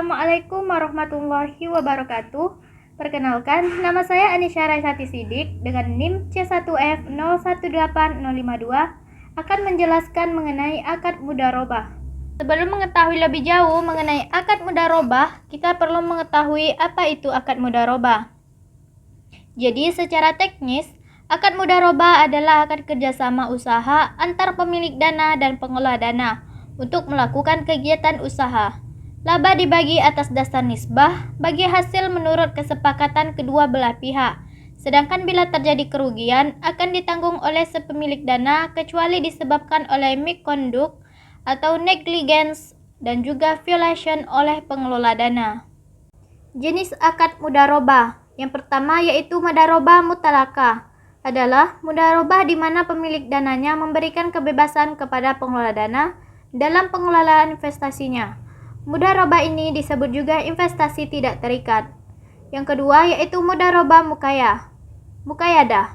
Assalamualaikum warahmatullahi wabarakatuh. Perkenalkan, nama saya Anisha Raisati Sidik dengan NIM C1F018052 akan menjelaskan mengenai akad mudharabah. Sebelum mengetahui lebih jauh mengenai akad mudharabah, kita perlu mengetahui apa itu akad mudharabah. Jadi secara teknis, akad mudharabah adalah akad kerjasama usaha antar pemilik dana dan pengelola dana untuk melakukan kegiatan usaha. Laba dibagi atas dasar nisbah bagi hasil menurut kesepakatan kedua belah pihak. Sedangkan bila terjadi kerugian akan ditanggung oleh sepemilik dana kecuali disebabkan oleh misconduct atau negligence dan juga violation oleh pengelola dana. Jenis akad mudharabah. Yang pertama yaitu mudharabah mutlaqah. Adalah mudharabah di mana pemilik dananya memberikan kebebasan kepada pengelola dana dalam pengelolaan investasinya. Mudharabah ini disebut juga investasi tidak terikat. Yang kedua yaitu mudharabah muqayyadah.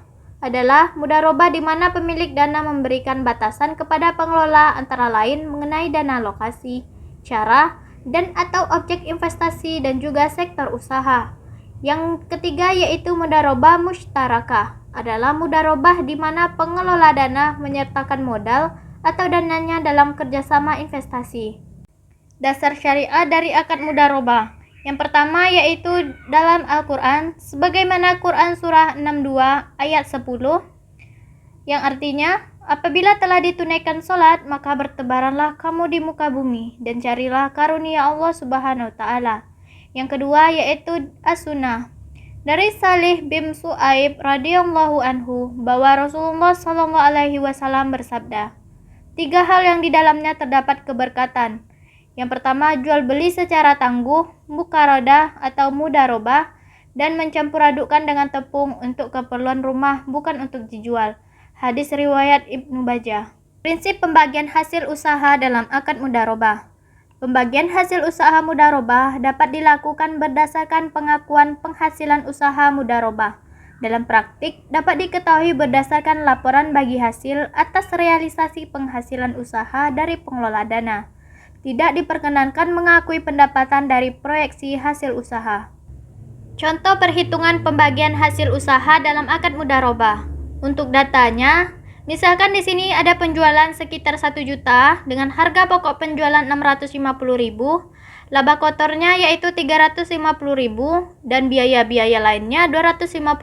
Adalah mudharabah di mana pemilik dana memberikan batasan kepada pengelola antara lain mengenai dana alokasi, cara, dan atau objek investasi dan juga sektor usaha. Yang ketiga yaitu mudharabah mushtarakah. Adalah mudharabah di mana pengelola dana menyertakan modal atau dananya dalam kerjasama investasi. Dasar syariah dari akad mudharabah. Yang pertama yaitu dalam Al-Quran, sebagaimana Quran surah 62 ayat 10, yang artinya, apabila telah ditunaikan sholat, maka bertebaranlah kamu di muka bumi, dan carilah karunia Allah subhanahu wa ta'ala. Yang kedua yaitu As-Sunnah. Dari Salih bin Su'aib radhiyallahu anhu, bahwa Rasulullah SAW bersabda, 3 hal yang di dalamnya terdapat keberkatan. Yang pertama, jual beli secara tangguh, muqaradah atau mudharabah, dan mencampur adukkan dengan tepung untuk keperluan rumah, bukan untuk dijual. Hadis riwayat Ibnu Majah. Prinsip pembagian hasil usaha dalam akad mudharabah. Pembagian hasil usaha mudharabah dapat dilakukan berdasarkan pengakuan penghasilan usaha mudharabah. Dalam praktik, dapat diketahui berdasarkan laporan bagi hasil atas realisasi penghasilan usaha dari pengelola dana. Tidak diperkenankan mengakui pendapatan dari proyeksi hasil usaha. Contoh perhitungan pembagian hasil usaha dalam akad mudharabah. Untuk datanya, misalkan di sini ada penjualan sekitar 1 juta dengan harga pokok penjualan 650.000, laba kotornya yaitu 350.000 dan biaya-biaya lainnya 250.000.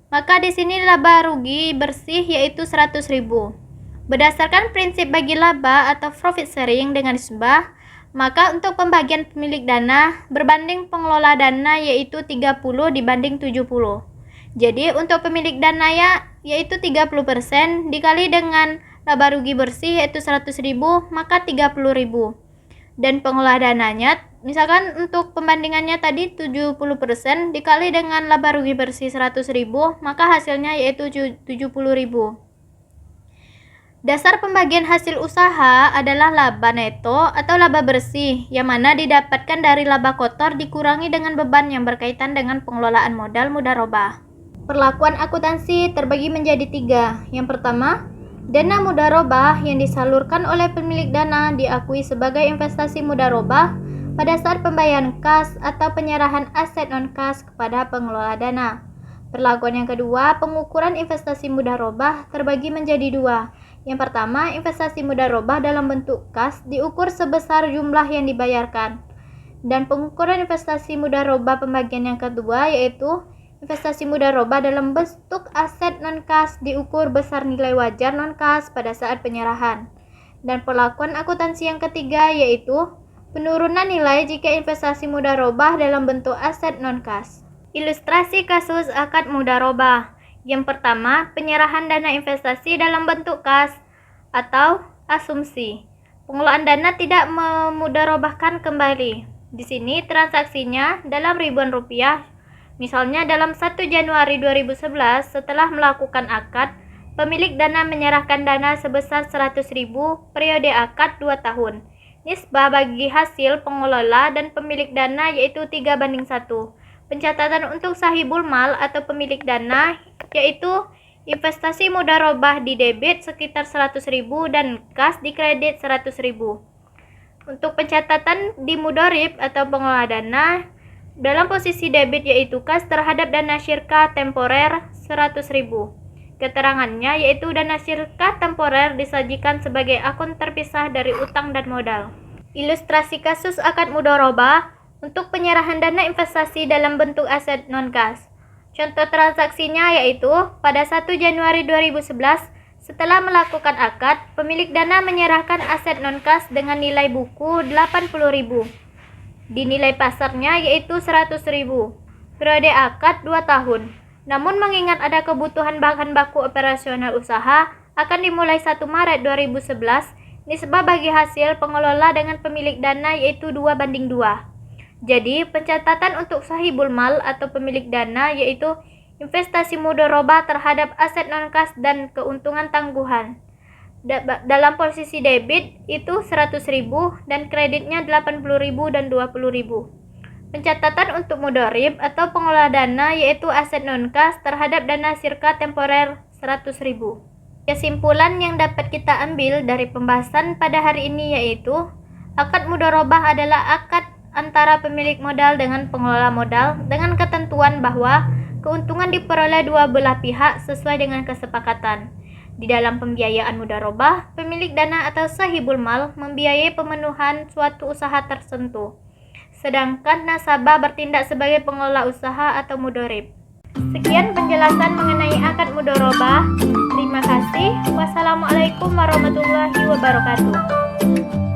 Maka di sini laba rugi bersih yaitu 100.000. Berdasarkan prinsip bagi laba atau profit sharing dengan nisbah, maka untuk pembagian pemilik dana berbanding pengelola dana yaitu 30 dibanding 70. Jadi untuk pemilik dana yaitu 30% dikali dengan laba rugi bersih yaitu 100.000 maka 30.000. Dan pengelola dananya misalkan untuk pembandingannya tadi 70% dikali dengan laba rugi bersih 100.000 maka hasilnya yaitu 70.000. Dasar pembagian hasil usaha adalah laba neto atau laba bersih, yang mana didapatkan dari laba kotor dikurangi dengan beban yang berkaitan dengan pengelolaan modal mudharabah. Perlakuan akuntansi terbagi menjadi 3. Yang pertama, dana mudharabah yang disalurkan oleh pemilik dana diakui sebagai investasi mudharabah pada saat pembayaran kas atau penyerahan aset non-kas kepada pengelola dana. Perlakuan yang kedua, pengukuran investasi mudharabah terbagi menjadi 2. Yang pertama, investasi mudharabah dalam bentuk kas diukur sebesar jumlah yang dibayarkan. Dan pengukuran investasi mudharabah pembagian yang kedua yaitu investasi mudharabah dalam bentuk aset non-kas diukur besar nilai wajar non-kas pada saat penyerahan. Dan perlakuan akuntansi yang ketiga yaitu penurunan nilai jika investasi mudharabah dalam bentuk aset non-kas. Ilustrasi kasus akad mudharabah. Yang pertama, penyerahan dana investasi dalam bentuk kas atau asumsi. Pengelolaan dana tidak memudharabahkan kembali. Di sini transaksinya dalam ribuan rupiah. Misalnya dalam 1 Januari 2011 setelah melakukan akad, pemilik dana menyerahkan dana sebesar 100.000 periode akad 2 tahun. Nisbah bagi hasil pengelola dan pemilik dana yaitu 3:1. Pencatatan untuk sahibul mal atau pemilik dana yaitu investasi mudharabah di debit sekitar 100.000 dan kas di kredit 100.000. Untuk pencatatan di mudorib atau pengelola dana, dalam posisi debit yaitu kas terhadap dana syirka temporer 100.000. Keterangannya yaitu dana syirka temporer disajikan sebagai akun terpisah dari utang dan modal. Ilustrasi kasus akad mudharabah untuk penyerahan dana investasi dalam bentuk aset non-kas. Contoh transaksinya yaitu pada 1 Januari 2011, setelah melakukan akad, pemilik dana menyerahkan aset non-kas dengan nilai buku 80.000. Di nilai pasarnya yaitu 100.000. Periode akad 2 tahun. Namun mengingat ada kebutuhan bahan baku operasional usaha akan dimulai 1 Maret 2011, nisbah bagi hasil pengelola dengan pemilik dana yaitu 2:2. Jadi, pencatatan untuk sahibul mal atau pemilik dana yaitu investasi mudharabah terhadap aset non-kas dan keuntungan tangguhan. Dalam posisi debit itu 100.000 dan kreditnya 80.000 dan 20.000. Pencatatan untuk mudharib atau pengelola dana yaitu aset non-kas terhadap dana syirka temporer 100.000. Kesimpulan yang dapat kita ambil dari pembahasan pada hari ini yaitu akad mudharabah adalah akad antara pemilik modal dengan pengelola modal dengan ketentuan bahwa keuntungan diperoleh dua belah pihak sesuai dengan kesepakatan. Di dalam pembiayaan mudharabah, pemilik dana atau sahibul mal membiayai pemenuhan suatu usaha tertentu, sedangkan nasabah bertindak sebagai pengelola usaha atau mudharib. Sekian penjelasan mengenai akad mudharabah. Terima kasih. Wassalamualaikum warahmatullahi wabarakatuh.